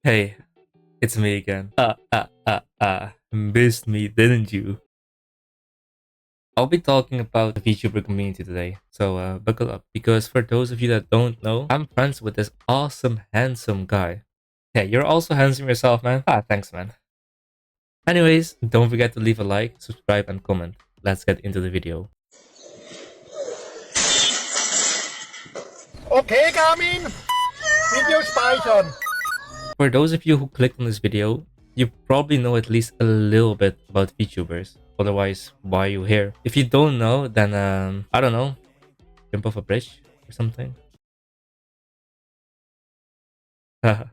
Hey, it's me again. Missed me, didn't you? I'll be talking about the VTuber community today, so buckle up. Because for those of you that don't know, I'm friends with this awesome, handsome guy. Hey, you're also handsome yourself, man. Thanks, man. Anyways, don't forget to leave a like, subscribe, and comment. Let's get into the video. Okay, Garmin, Video speichern. For those of you who clicked on this video, you probably know at least a little bit about VTubers. Otherwise, why are you here? If you don't know, then I don't know, jump off a bridge or something. Do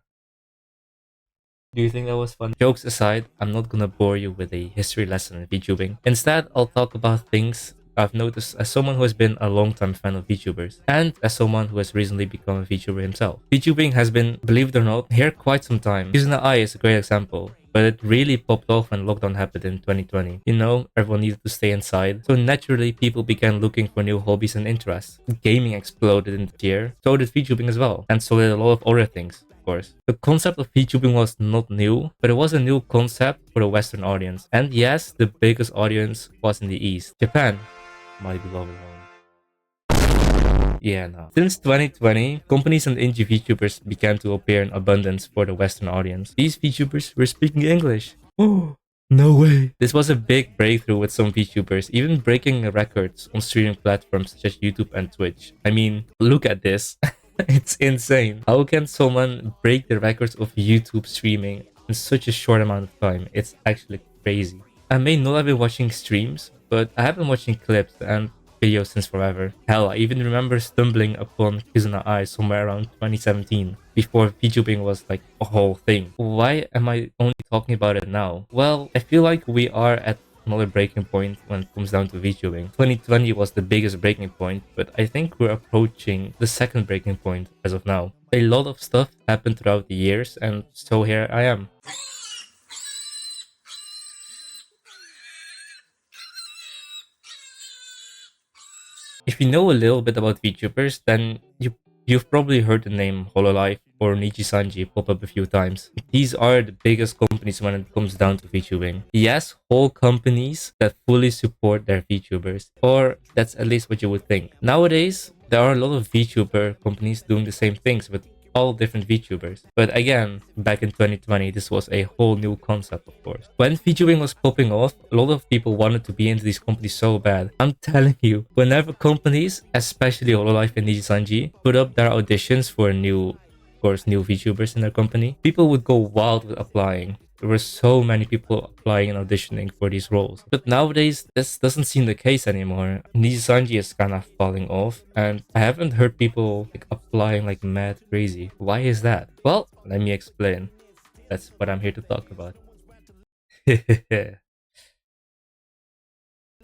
you think that was fun? Jokes aside, I'm not gonna bore you with a history lesson in VTubing. Instead, I'll talk about things I've noticed as someone who has been a long-time fan of VTubers, and as someone who has recently become a VTuber himself. VTubing has been, believe it or not, here quite some time. Using the Eye is a great example, but it really popped off when lockdown happened in 2020. You know, everyone needed to stay inside, so naturally people began looking for new hobbies and interests. Gaming exploded in the year, so did VTubing as well, and so did a lot of other things. Course. The concept of VTubing was not new, but it was a new concept for the Western audience. And yes, the biggest audience was in the East. Japan, my beloved home. Yeah, no. Since 2020, companies and indie VTubers began to appear in abundance for the Western audience. These VTubers were speaking English. Oh, no way. This was a big breakthrough with some VTubers, even breaking records on streaming platforms such as YouTube and Twitch. I mean, look at this. It's insane. How can someone break the records of YouTube streaming in such a short amount of time? It's actually crazy. I may not have been watching streams, but I have been watching clips and videos since forever. Hell, I even remember stumbling upon Kizuna Eye somewhere around 2017, before VTubing was like a whole thing. Why am I only talking about it now? Well, I feel like we are at another breaking point when it comes down to VTubing. 2020 was the biggest breaking point, but I think we're approaching the second breaking point as of now. A lot of stuff happened throughout the years, and so here I am. If you know a little bit about VTubers, then you've probably heard the name Hololive or Nijisanji pop up a few times. These are the biggest companies when it comes down to VTubing. Yes, whole companies that fully support their VTubers, or that's at least what you would think. Nowadays, there are a lot of VTuber companies doing the same things with all different VTubers. But again, back in 2020, this was a whole new concept, of course. When VTubing was popping off, a lot of people wanted to be into these companies so bad. I'm telling you, whenever companies, especially Hololive and Nijisanji, put up their auditions for new VTubers in their company, people would go wild with applying. There were so many people applying and auditioning for these roles. But nowadays, this doesn't seem the case anymore. Nijisanji is kind of falling off, and I haven't heard people like applying like mad crazy. Why is that? Well, let me explain. That's what I'm here to talk about.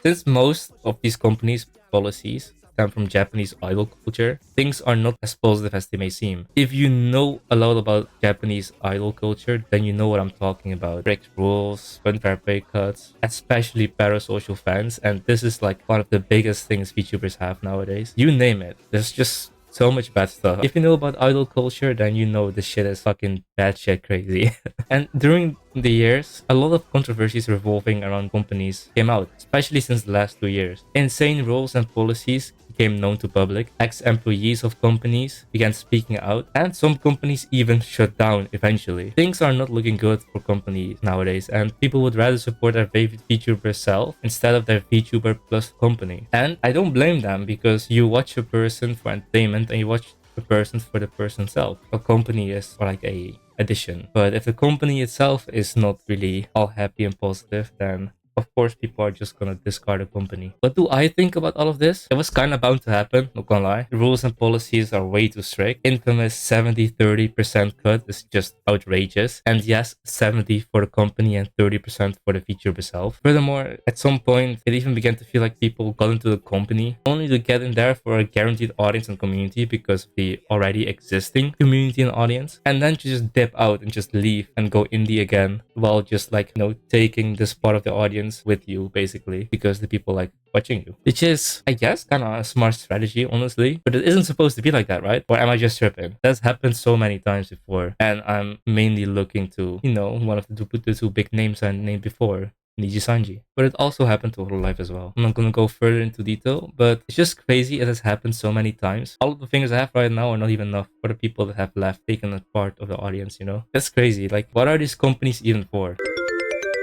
Since most of these companies' policies stem from Japanese idol culture, things are not as positive as they may seem. If you know a lot about Japanese idol culture, then you know what I'm talking about. Strict rules, unfair pay cuts, especially parasocial fans, and this is like one of the biggest things VTubers have nowadays. You name it. There's just so much bad stuff. If you know about idol culture, then you know this shit is fucking bad shit crazy. And during the years, a lot of controversies revolving around companies came out, especially since the last 2 years. Insane rules and policies became known to public, ex-employees of companies began speaking out, and some companies even shut down eventually. Things are not looking good for companies nowadays, and people would rather support their favorite VTuber self instead of their VTuber plus company. And I don't blame them, because you watch a person for entertainment and you watch a person for the person self. A company is like a addition. But if the company itself is not really all happy and positive, then of course people are just gonna discard a company. What do I think about all of this? It was kinda bound to happen, not gonna lie. The rules and policies are way too strict. Infamous 70-30% cut is just outrageous. And yes, 70 for the company and 30% for the VTuber itself. Furthermore, at some point it even began to feel like people got into the company only to get in there for a guaranteed audience and community because of the already existing community and audience, and then to just dip out and just leave and go indie again, while just like, you know, taking this part of the audience friends with you, basically, because the people like watching you. Which is, I guess, kind of a smart strategy, honestly. But it isn't supposed to be like that, right? Or am I just tripping? That's happened so many times before. And I'm mainly looking to, one of the two big names I named before, Niji Sanji. But it also happened to real life as well. I'm not gonna go further into detail, but it's just crazy. It has happened so many times. All of the fingers I have right now are not even enough for the people that have left, taken a part of the audience, That's crazy. Like, what are these companies even for?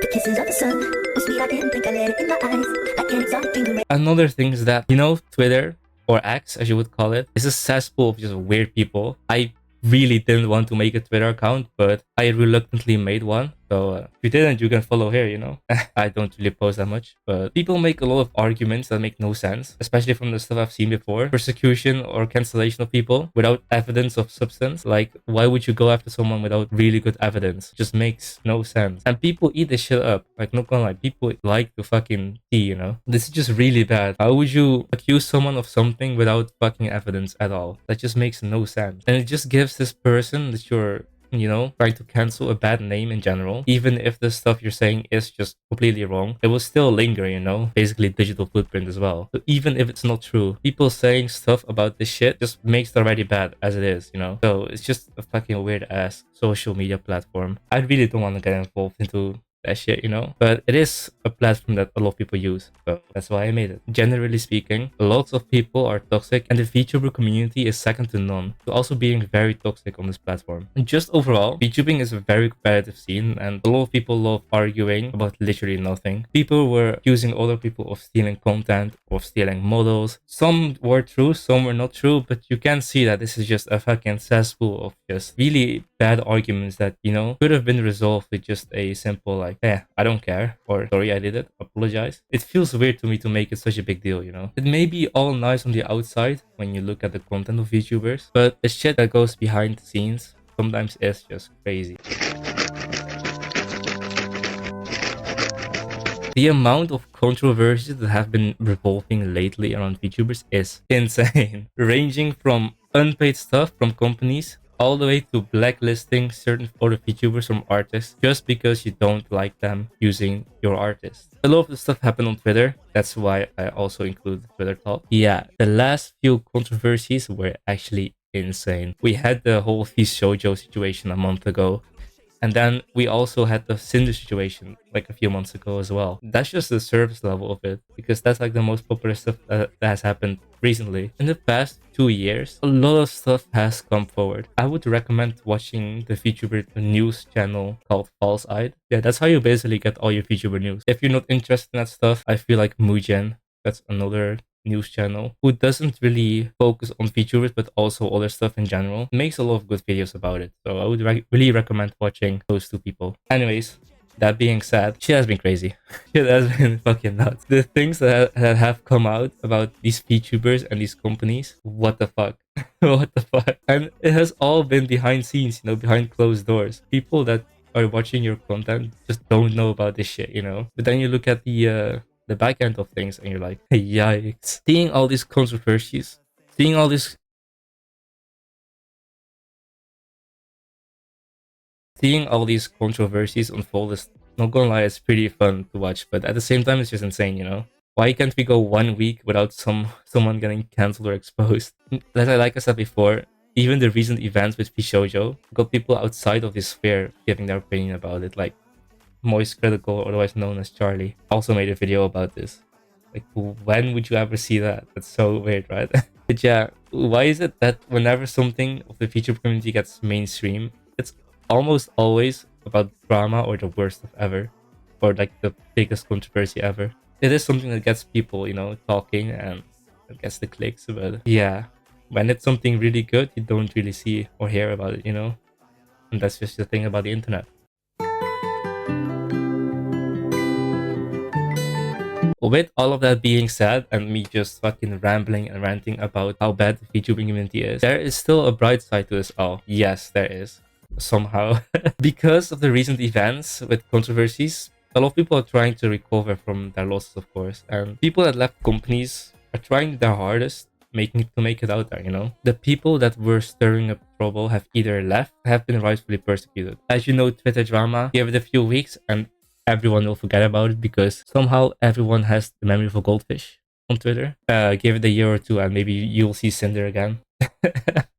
The kisses of the sun, oh sweet, I didn't think I let it in my eyes. Like an exotic thing. Another thing is that, Twitter, or X as you would call it, is a cesspool of just weird people. I really didn't want to make a Twitter account, but I reluctantly made one. So if you didn't, you can follow here, I don't really post that much, but people make a lot of arguments that make no sense, especially from the stuff I've seen before. Persecution or cancellation of people without evidence of substance. Like, why would you go after someone without really good evidence? It just makes no sense. And people eat this shit up. Like, not gonna lie, people like to fucking tea, This is just really bad. How would you accuse someone of something without fucking evidence at all? That just makes no sense. And it just gives this person that you're trying to cancel a bad name in general. Even if the stuff you're saying is just completely wrong, it will still linger, Basically digital footprint as well. So even if it's not true, people saying stuff about this shit just makes it already bad as it is, So it's just a fucking weird ass social media platform. I really don't want to get involved into that shit, But it is a platform that a lot of people use, so that's why I made it. Generally speaking, lots of people are toxic, and the VTuber community is second to none, to also being very toxic on this platform. And just overall, VTubing is a very competitive scene, and a lot of people love arguing about literally nothing. People were accusing other people of stealing content, of stealing models. Some were true, some were not true, but you can see that this is just a fucking cesspool of just really bad arguments that, could have been resolved with just a simple, like, I don't care, or sorry, I did it, apologize. It feels weird to me to make it such a big deal, It may be all nice on the outside when you look at the content of VTubers, but the shit that goes behind the scenes sometimes is just crazy. The amount of controversies that have been revolving lately around VTubers is insane, ranging from unpaid stuff from companies all the way to blacklisting certain other VTubers from artists just because you don't like them using your artist. A lot of the stuff happened on Twitter. That's why I also include Twitter talk. Yeah, the last few controversies were actually insane. We had the whole Shoujo situation a month ago. And then we also had the Cinder situation like a few months ago as well. That's just the surface level of it, because that's like the most popular stuff that has happened recently. In the past 2 years, a lot of stuff has come forward. I would recommend watching the VTuber news channel called False Eyed. Yeah, that's how you basically get all your VTuber news. If you're not interested in that stuff, I feel like Mugen, that's another news channel who doesn't really focus on VTubers but also other stuff in general, makes a lot of good videos about it. So I would really recommend watching those two people. Anyways, that being said, shit has been crazy. Shit has been fucking nuts. The things that have come out about these VTubers and these companies, what the fuck? What the fuck? And it has all been behind scenes, behind closed doors. People that are watching your content just don't know about this shit, But then you look at the back end of things and you're like, yikes. Seeing all these controversies, seeing all these controversies unfold is, not gonna lie, it's pretty fun to watch, but at the same time it's just insane, Why can't we go 1 week without someone getting cancelled or exposed? Like I said before, even the recent events with Shoujo got people outside of this sphere giving their opinion about it, like Moist Critical, otherwise known as Charlie, also made a video about this. Like, when would you ever see that? That's so weird, right? But yeah, why is it that whenever something of the VTuber community gets mainstream, it's almost always about drama or the worst stuff ever, or like the biggest controversy ever? It is something that gets people, talking, and it gets the clicks, but yeah, when it's something really good, you don't really see or hear about it, And that's just the thing about the internet. With all of that being said, and me just fucking rambling and ranting about how bad the VTubing community is, there is still a bright side to this all. Yes, there is. Somehow. Because of the recent events with controversies, a lot of people are trying to recover from their losses, of course. And people that left companies are trying their hardest to make it out there, The people that were stirring up trouble have either left or have been rightfully persecuted. As you know, Twitter drama, give it a few weeks and everyone will forget about it because somehow everyone has the memory of a goldfish on Twitter. Give it a year or two and maybe you'll see Cinder again.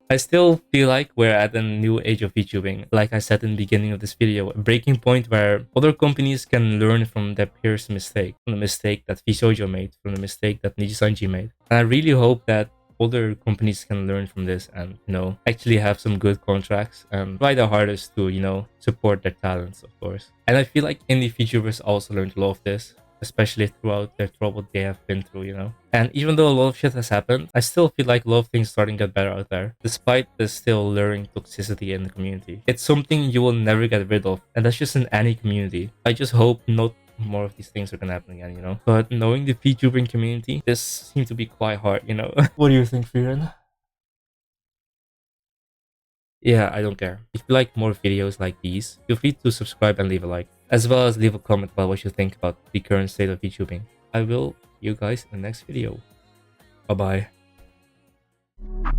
I still feel like we're at a new age of VTubing. Like I said in the beginning of this video, a breaking point where other companies can learn from their peers' mistake, from the mistake that Visojo made, from the mistake that Nijisanji made. And I really hope that other companies can learn from this and, actually have some good contracts and try their hardest to, support their talents, of course. And I feel like indie VTubers also learned a lot of this, especially throughout their trouble they have been through. And even though a lot of shit has happened, I still feel like a lot of things starting to get better out there, despite the still lurking toxicity in the community. It's something you will never get rid of, and that's just in any community. I just hope not more of these things are gonna happen again. But knowing the VTubing community, this seems to be quite hard. What do you think, Firen? Yeah, I don't care. If you like more videos like these, feel free to subscribe and leave a like, as well as leave a comment about what you think about the current state of VTubing. I will see you guys in the next video. Bye bye.